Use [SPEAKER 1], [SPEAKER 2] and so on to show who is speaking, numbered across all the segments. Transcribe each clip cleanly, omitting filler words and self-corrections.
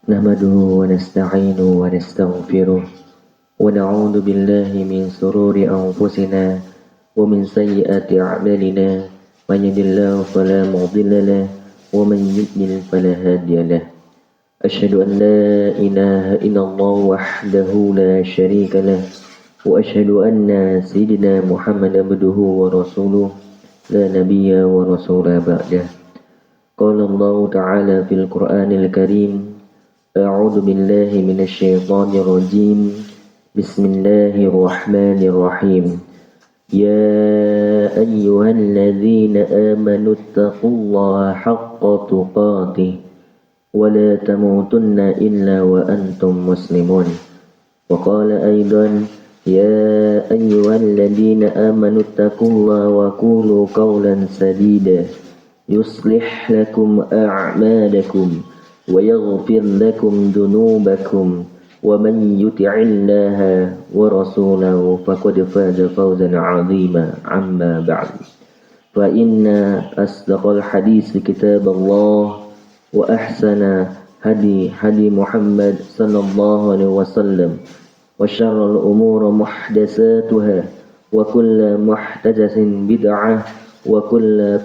[SPEAKER 1] نحمده ونستعينه ونستغفره ونعوذ بالله من شرور أنفسنا ومن سيئات أعمالنا من يهد الله فلا مضل له ومن يضلل فلا هادي له أشهد أن لا إله إلا الله وحده لا شريك له وأشهد أن سيدنا محمد عبده ورسوله لا نبي ورسول بعده قال الله تعالى في القرآن الكريم أعوذ بالله من الشيطان الرجيم بسم الله الرحمن الرحيم يا أيها الذين آمنوا اتقوا الله حق تقاته ولا تموتن إلا وأنتم مسلمون وقال أيضا يا أيها الذين آمنوا اتقوا الله وقولوا قولا سديدا يصلح لكم أعمالكم ويغفر لكم ذنوبكم ومن يطع الله ورسوله فقد فاز فوزا عظيما عما بعد فإن أصدق الحديث كتاب الله وأحسن هدي محمد صلى الله عليه وسلم وشر الأمور محدثاتها وكل محدثة بدعة وكل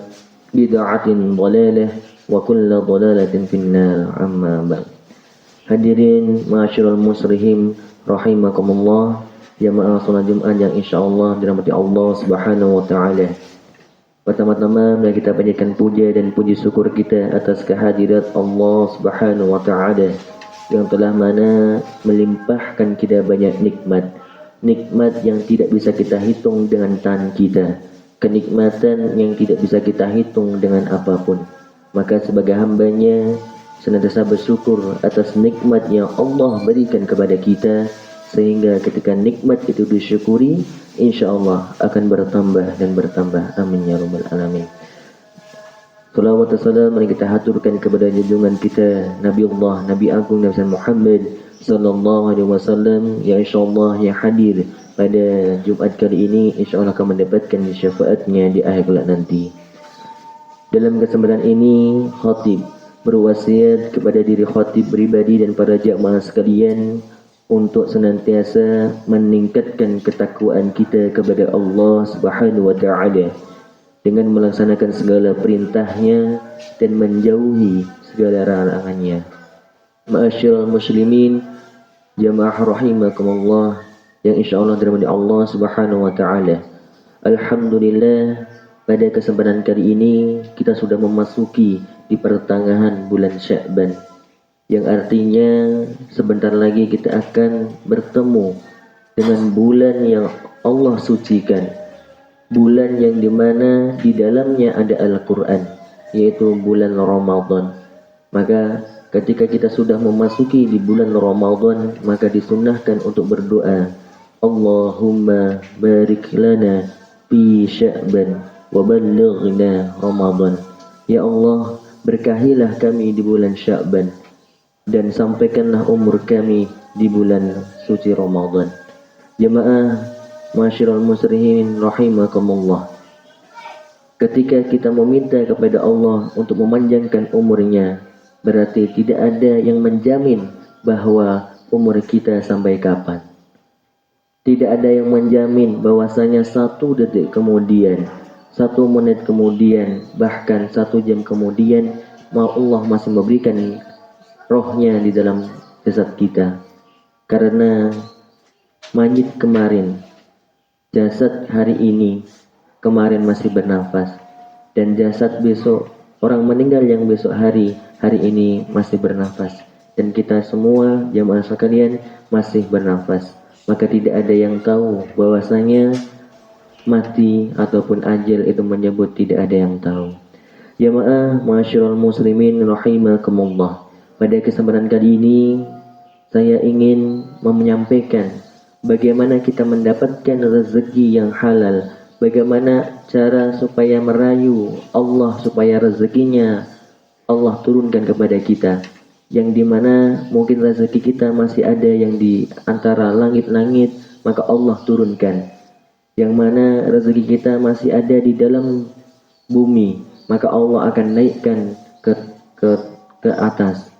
[SPEAKER 1] بدعة ضلالة wa kullu dhalalatin finnar amma ba'd. Hadirin ma'asyiral muslimin rahimakumullah, jamaah salat Jumat yang insyaallah dirahmati Allah Subhanahu wa taala. Pertama-tama mari kita panjatkan puja dan puji syukur kita atas kehadirat Allah Subhanahu wa taala yang telah mana melimpahkan kita banyak nikmat yang tidak bisa kita hitung dengan tangan kita, kenikmatan yang tidak bisa kita hitung dengan apapun. Maka sebagai hambanya senantiasa bersyukur atas nikmat yang Allah berikan kepada kita, sehingga ketika nikmat itu disyukuri insyaallah akan bertambah dan bertambah, amin ya rabbal alamin. Salawat dan salam mari kita haturkan kepada junjungan kita Nabi Agung Nabi Muhammad sallallahu alaihi wasallam yang insyaallah yang hadir pada Jumat kali ini insyaallah akan mendapatkan syafaatnya di akhir kelak nanti. Dalam kesempatan ini, khatib berwasiat kepada diri khatib pribadi dan para jamaah sekalian untuk senantiasa meningkatkan ketakwaan kita kepada Allah Subhanahu wa taala dengan melaksanakan segala perintahnya dan menjauhi segala larangannya. Ma'asyiral muslimin, jamaah rahimakumullah yang insyaallah dirahmati Allah Subhanahu wa taala. Alhamdulillah, pada kesempatan kali ini kita sudah memasuki di pertengahan bulan Sya'ban, yang artinya sebentar lagi kita akan bertemu dengan bulan yang Allah sucikan, bulan yang dimana di dalamnya ada Al-Quran, yaitu bulan Ramadan. Maka ketika kita sudah memasuki di bulan Ramadan, maka disunnahkan untuk berdoa, Allahumma barik lana fi Sya'ban wa ballighna Ramadan. Ya Allah, berkahilah kami di bulan Sya'ban dan sampaikanlah umur kami di bulan suci Ramadan. Jamaah ma'asyiral muslimin rahimakumullah, ketika kita meminta kepada Allah untuk memanjangkan umurnya, berarti tidak ada yang menjamin bahwa umur kita sampai kapan. Tidak ada yang menjamin bahwasanya 1 detik kemudian, 1 menit kemudian, bahkan 1 jam kemudian Allah masih memberikan rohnya di dalam jasad kita. Karena mayit kemarin, jasad hari ini, kemarin masih bernafas, dan jasad besok, orang meninggal yang besok hari ini masih bernafas, dan kita semua jamaah sekalian masih bernafas. Maka tidak ada yang tahu bahwasanya mati ataupun ajal itu menyebut, tidak ada yang tahu. Jamaah ma'asyiral muslimin rahimakumullah, pada kesempatan kali ini saya ingin menyampaikan bagaimana kita mendapatkan rezeki yang halal, bagaimana cara supaya merayu Allah supaya rezekinya Allah turunkan kepada kita, yang dimana mungkin rezeki kita masih ada yang di antara langit-langit, maka Allah turunkan. Yang mana rezeki kita masih ada di dalam bumi, maka Allah akan naikkan ke atas.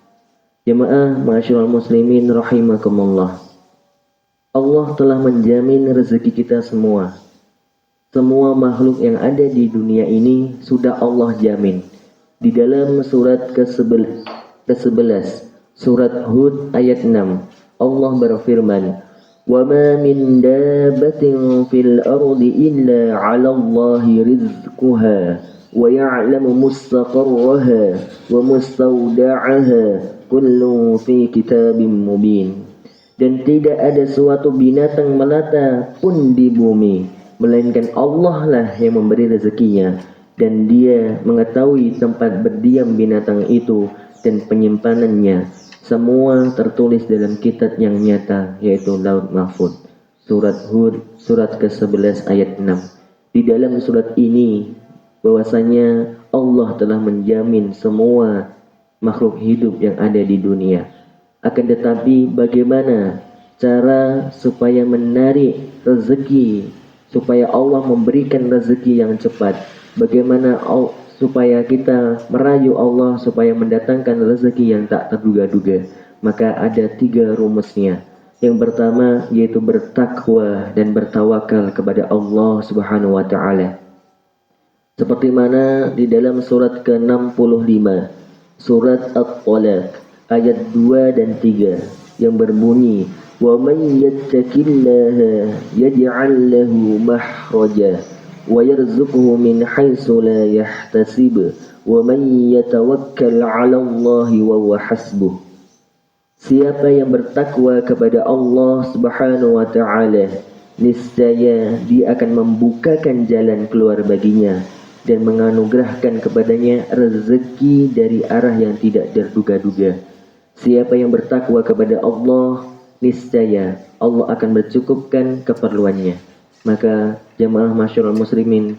[SPEAKER 1] Jemaah ma'asyiral muslimin rahimakumullah. Allah telah menjamin rezeki kita semua. Semua makhluk yang ada di dunia ini sudah Allah jamin. Di dalam surat ke-11, surat Hud ayat 6, Allah berfirman, وَمَا مِنْ دَابَّةٍ فِي الْأَرْضِ إِلَّا عَلَى اللَّهِ رِزْقُهَا وَيَعْلَمُ مُسْتَقَرَّهَا وَمُسْتَوْدَعَهَا كُلٌّ فِي كِتَابٍ مُبِينٍ. Dan tidak ada suatu binatang melata pun di bumi, melainkan Allah lah yang memberi rezekinya, dan Dia mengetahui tempat berdiam binatang itu dan penyimpanannya. Semua tertulis dalam kitab yang nyata, yaitu Laut Mahfuz. Surat Hud, surat ke-11 ayat 6. Di dalam surat ini, bahwasanya Allah telah menjamin semua makhluk hidup yang ada di dunia. Akan tetapi bagaimana cara supaya menarik rezeki, supaya Allah memberikan rezeki yang cepat? Bagaimana supaya kita merayu Allah supaya mendatangkan rezeki yang tak terduga-duga? Maka ada 3 rumusnya. Yang pertama yaitu bertakwa dan bertawakal kepada Allah Subhanahu wa taala. Seperti mana di dalam surat ke-65, surat At-Talaq ayat 2 dan 3 yang berbunyi, wa may yattaqillaha yaj'al lahu makhraja wa yarzuqhu min haitsu la yahtasib wa may yatawakkal 'ala Allahi wa huwa hasbuh. Siapa yang bertakwa kepada Allah Subhanahu wa taala, niscaya Dia akan membukakan jalan keluar baginya dan menganugerahkan kepadanya rezeki dari arah yang tidak terduga-duga. Siapa yang bertakwa kepada Allah, niscaya Allah akan mencukupkan keperluannya. Maka jamaah masyarul muslimin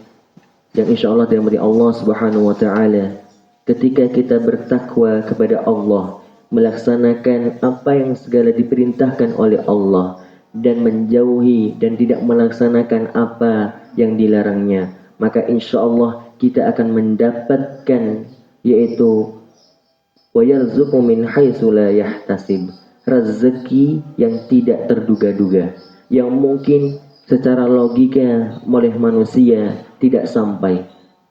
[SPEAKER 1] yang insyaallah dirahmati Allah Subhanahu wa taala, ketika kita bertakwa kepada Allah, melaksanakan apa yang segala diperintahkan oleh Allah dan menjauhi dan tidak melaksanakan apa yang dilarangnya, maka insyaallah kita akan mendapatkan yaitu wa yarzuqu min haitsu la yahtasib, rezeki yang tidak terduga-duga, yang mungkin secara logika oleh manusia tidak sampai.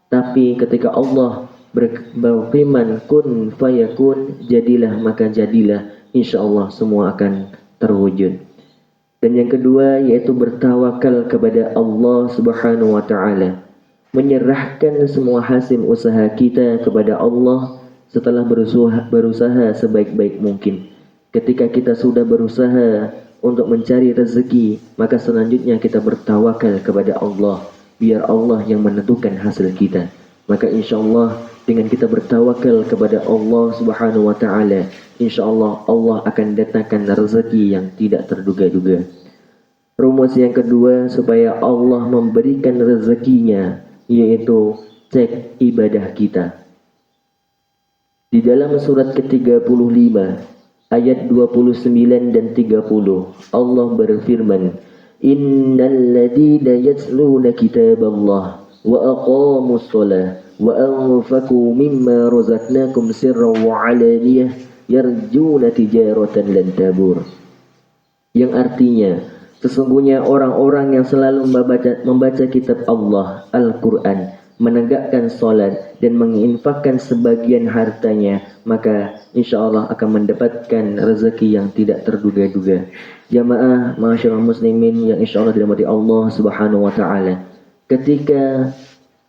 [SPEAKER 1] Tapi ketika Allah berfirman kun fayakun, jadilah maka jadilah, insyaallah semua akan terwujud. Dan yang kedua yaitu bertawakal kepada Allah Subhanahu wa taala, menyerahkan semua hasil usaha kita kepada Allah setelah berusaha sebaik-baik mungkin. Ketika kita sudah berusaha untuk mencari rezeki, maka selanjutnya kita bertawakal kepada Allah, biar Allah yang menentukan hasil kita. Maka insyaallah dengan kita bertawakal kepada Allah Subhanahu wa taala, insyaallah Allah akan datangkan rezeki yang tidak terduga-duga. Rumus yang kedua supaya Allah memberikan rezekinya yaitu cek ibadah kita. Di dalam surat ke-35 ayat 29 dan 30, Allah berfirman, innal ladzina yatluna kitaballah wa aqamus shalah wa anfaqu mimma razaqnakum sirran wa 'alaniyah yarjuna tijaratan lan tabur. Yang artinya, sesungguhnya orang-orang yang selalu membaca kitab Allah, Al-Quran, menegakkan salat dan menginfakkan sebagian hartanya, maka insyaallah akan mendapatkan rezeki yang tidak terduga-duga. Jamaah masyarul muslimin yang insyaallah dirahmati Allah Subhanahu wa taala, ketika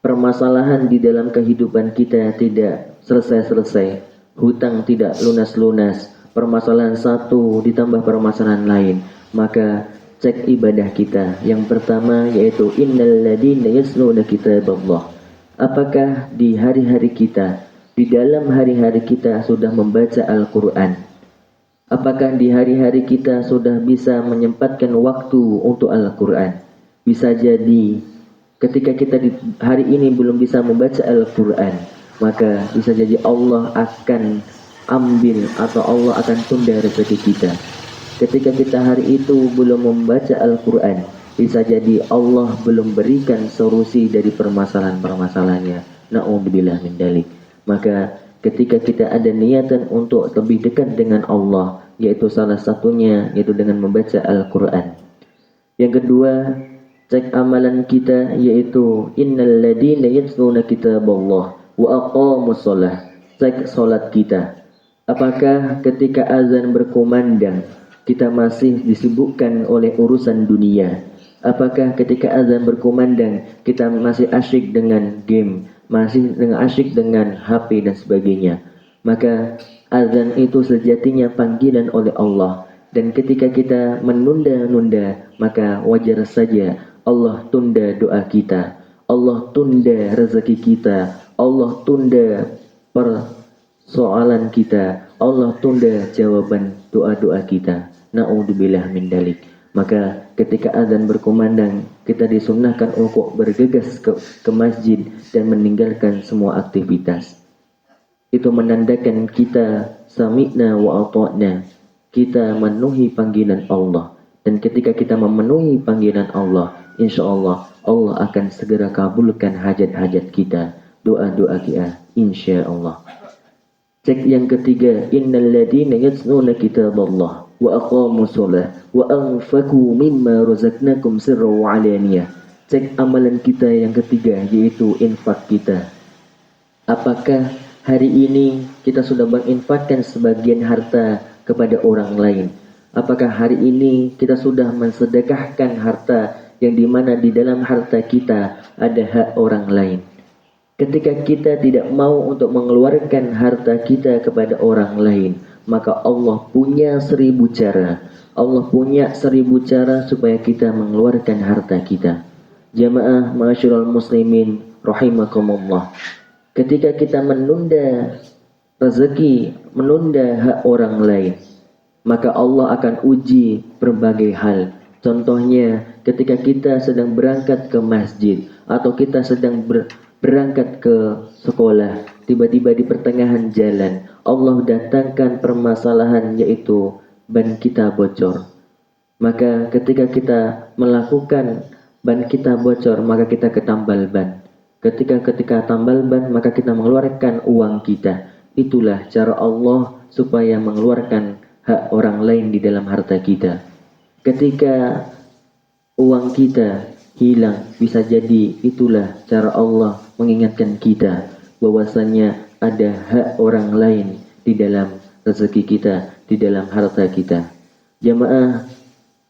[SPEAKER 1] permasalahan di dalam kehidupan kita tidak selesai-selesai, hutang tidak lunas-lunas, permasalahan satu ditambah permasalahan lain, maka cek ibadah kita. Yang pertama yaitu innal ladzina yasluna kitaballah. Apakah di hari-hari kita, di dalam hari-hari kita sudah membaca Al-Quran? Apakah di hari-hari kita sudah bisa menyempatkan waktu untuk Al-Quran? Bisa jadi ketika kita di hari ini belum bisa membaca Al-Quran, maka bisa jadi Allah akan ambil atau Allah akan tunda rezeki kita. Ketika kita hari itu belum membaca Al-Quran, bisa jadi Allah belum berikan solusi dari permasalahan-permasalahannya. Na'udzubillah min dzalik. Maka ketika kita ada niatan untuk lebih dekat dengan Allah, yaitu salah satunya yaitu dengan membaca Al-Quran. Yang kedua, cek amalan kita, yaitu innal ladina yatluna kitaballah wa aqamus shalah. Cek salat kita. Apakah ketika azan berkumandang kita masih disibukkan oleh urusan dunia? Apakah ketika azan berkumandang kita masih asyik dengan game, masih asyik dengan HP dan sebagainya? Maka azan itu sejatinya panggilan oleh Allah. Dan ketika kita menunda-nunda, maka wajar saja Allah tunda doa kita, Allah tunda rezeki kita, Allah tunda persoalan kita, Allah tunda jawaban doa-doa kita. Na'udzubillah min dalik. Maka ketika azan berkumandang, kita disunnahkan untuk bergegas ke masjid dan meninggalkan semua aktivitas. Itu menandakan kita sami'na wa ata'na, kita memenuhi panggilan Allah. Dan ketika kita memenuhi panggilan Allah, insya Allah Allah akan segera kabulkan hajat-hajat kita, doa-doa kita, insya Allah. Cek yang ketiga, innal ladina yatluna kitaballah wa aqamus shalah wa anfaqu mimma razaqnakum sirran wa alaniyah. Cek amalan kita yang ketiga, yaitu infak kita. Apakah hari ini kita sudah menginfakkan sebagian harta kepada orang lain? Apakah hari ini kita sudah mensedekahkan harta yang dimana di dalam harta kita ada hak orang lain? Ketika kita tidak mau untuk mengeluarkan harta kita kepada orang lain, maka Allah punya 1000 cara. Allah punya 1000 cara supaya kita mengeluarkan harta kita. Jamaah ma'asyiral muslimin rahimakumullah. Ketika kita menunda rezeki, menunda hak orang lain, maka Allah akan uji berbagai hal. Contohnya ketika kita sedang berangkat ke masjid atau kita sedang berangkat ke sekolah, tiba-tiba di pertengahan jalan Allah datangkan permasalahan, yaitu ban kita bocor. Maka ketika kita melakukan ban kita bocor, maka kita ketambal ban. Ketika tambal ban, maka kita mengeluarkan uang kita. Itulah cara Allah supaya mengeluarkan hak orang lain di dalam harta kita. Ketika uang kita hilang, bisa jadi itulah cara Allah mengingatkan kita bahwasanya ada hak orang lain di dalam rezeki kita, di dalam harta kita. Jamaah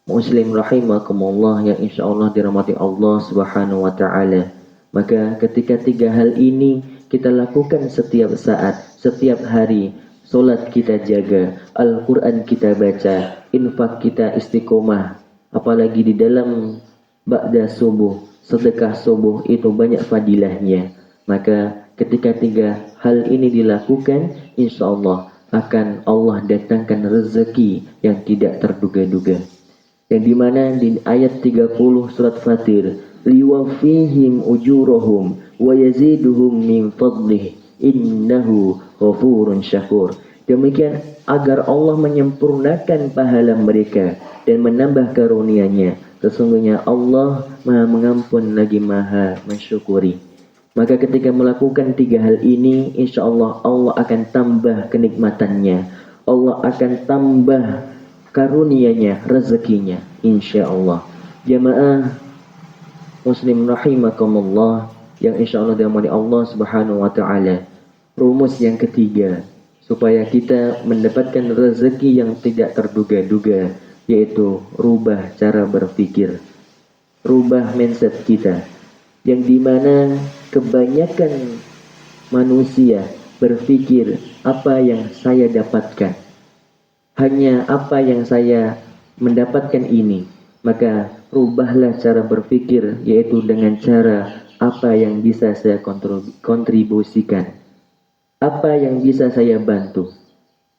[SPEAKER 1] muslim rahimakumullah yang insyaallah dirahmati Allah Subhanahu wa taala. Maka ketika 3 hal ini kita lakukan setiap saat, setiap hari, solat kita jaga, Al-Quran kita baca, infak kita istiqomah, apalagi di dalam ba'da subuh, sedekah subuh itu banyak fadilahnya. Maka ketika 3 hal ini dilakukan, insya Allah akan Allah datangkan rezeki yang tidak terduga-duga. Yang dimana di ayat 30 surat Fatir, liwafihim ujurahum wa yaziduhum min fadlih innahu ghafurun syakur. Demikian agar Allah menyempurnakan pahala mereka dan menambah karunia-Nya. Sesungguhnya Allah Maha Mengampun lagi Maha Mensyukuri. Maka ketika melakukan 3 hal ini, insya Allah Allah akan tambah kenikmatannya, Allah akan tambah karunia-Nya, rezekinya, insya Allah. Jamaah muslim rahimakumullah yang insya Allah dirahmati Allah Subhanahu wa taala. Rumus yang ketiga supaya kita mendapatkan rezeki yang tidak terduga-duga, yaitu rubah cara berpikir, rubah mindset kita, yang dimana kebanyakan manusia berpikir apa yang saya dapatkan, hanya apa yang saya mendapatkan ini. Maka rubahlah cara berpikir, yaitu dengan cara apa yang bisa saya kontribusikan, apa yang bisa saya bantu.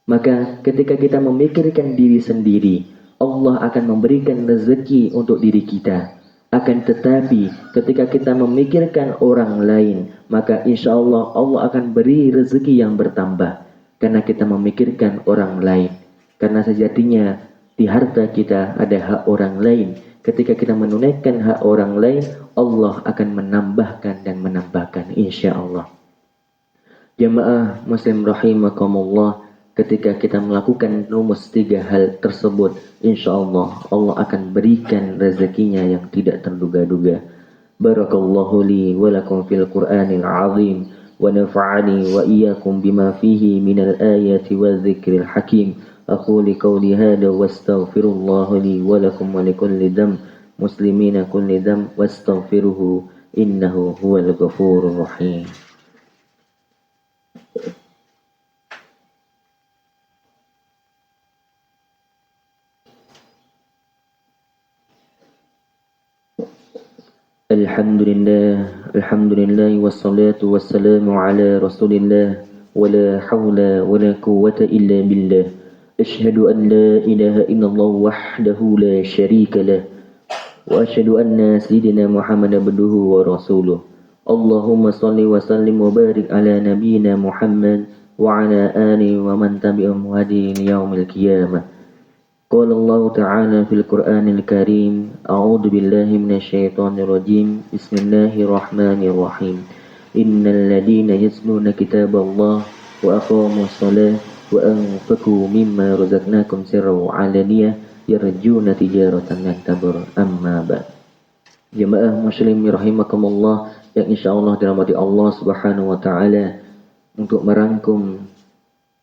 [SPEAKER 1] Maka ketika kita memikirkan diri sendiri, Allah akan memberikan rezeki untuk diri kita. Akan tetapi ketika kita memikirkan orang lain, maka insya Allah Allah akan beri rezeki yang bertambah, karena kita memikirkan orang lain. Karena sejatinya di harta kita ada hak orang lain. Ketika kita menunaikan hak orang lain, Allah akan menambahkan dan menambahkan, insya Allah. Jamaah muslim rahimakumullah, ketika kita melakukan rumus 3 hal tersebut, insya Allah Allah akan berikan rezekinya yang tidak terduga-duga. Barakallahu li wa lakum fil Qur'anil azim wa nafa'ani wa iyyakum bima fihi minal ayati wa dzikril hakim. Aqulu qawli hadha wastaghfirullah li wa lakum wa likulli dzamb muslimina kulli dzamb wastaghfiruhu innahu huwal ghafurur rahim. Alhamdulillah wassalatu wassalamu ala rasulillah wala hawla wala quwwata illa billah. Ashhadu an la ilaha illallah wahdahu la syarika lah wa ashhadu anna sayyidina Muhammad abduhu wa rasuluh. Allahumma salli wa sallim wa barik ala nabiyyina Muhammad wa ala alihi wa man tabi'ahum hadi yaumil qiyamah. Qala Allah Ta'ala fil Qur'anil Karim, A'udzu billahi minasyaitonir rajim. Bismillahirrahmanirrahim. Innal ladzina yatluna kitaballah wa aqamus shalah wa anfaqu mimma razaqnakum sirran wa 'alaniyah yarjuna tijaratan lan tabur. Amma ba'd. Jamaah muslimin rahimakumullah yang insyaallah dirahmati Allah Subhanahu wa taala, untuk merangkum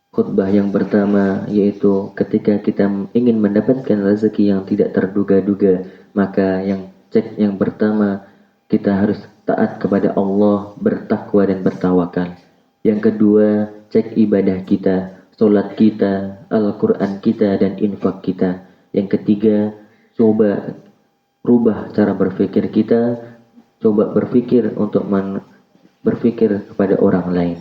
[SPEAKER 1] khutbah yang pertama, yaitu ketika kita ingin mendapatkan rezeki yang tidak terduga-duga, maka cek yang pertama, kita harus taat kepada Allah, bertakwa dan bertawakal. Yang kedua, cek ibadah kita, sholat kita, Al-Quran kita, dan infak kita. Yang ketiga, coba rubah cara berpikir kita, coba berpikir untuk berpikir kepada orang lain.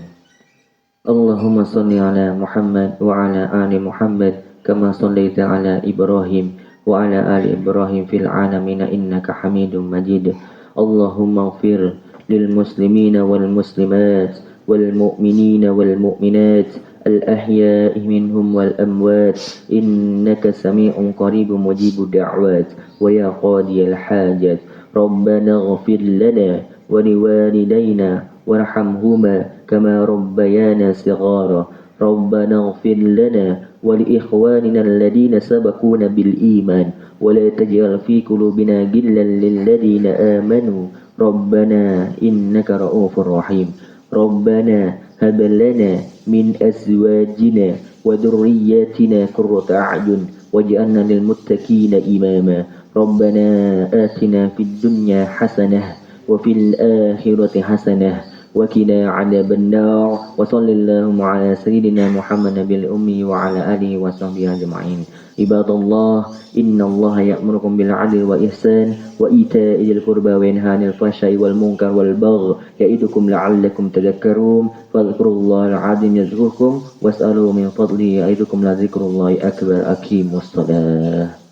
[SPEAKER 1] Allahumma salli ala Muhammad wa ala ali Muhammad kama sallaita ala Ibrahim wa ala ali Ibrahim fil alamin innaka Hamidum Majid. Allahumma ighfir lil muslimina wal muslimat wal mu'minina wal mu'minat al ahya'i minhum wal amwat innaka sami'un qaribun mujibud da'wat wa ya qadiyal hajat. Rabbana ighfir lana wa liwalidayna warhamhuma kama rabbayana shighara. Rabbana ighfir lana wa li ikhwanina alladhina sabaquna bil iman wa la taj'al fi qulubina ghillan lil ladzina amanu rabbana innaka ra'ufur rahim. Rabbana hab lana min azwajina wa dhurriyyatina qurrata a'yun waj'alna lil muttaqina imama. Rabbana atina fid dunya hasanah wa fil akhirati hasanah وكنا عذاب النار وصلى اللهم على سيدنا محمد بالأمي وعلى آله وصحبه أجمعين. عباد الله إن الله يأمركم بالعدل والإحسان وإيتاء ذي القربى وينهى عن الفحشاء والمنكر والبغي يعظكم لعلكم تذكرون. فاذكروا الله العظيم يذكركم واسألوا من فضله يعظكم لذكر الله أكبر. أقيموا الصلاة.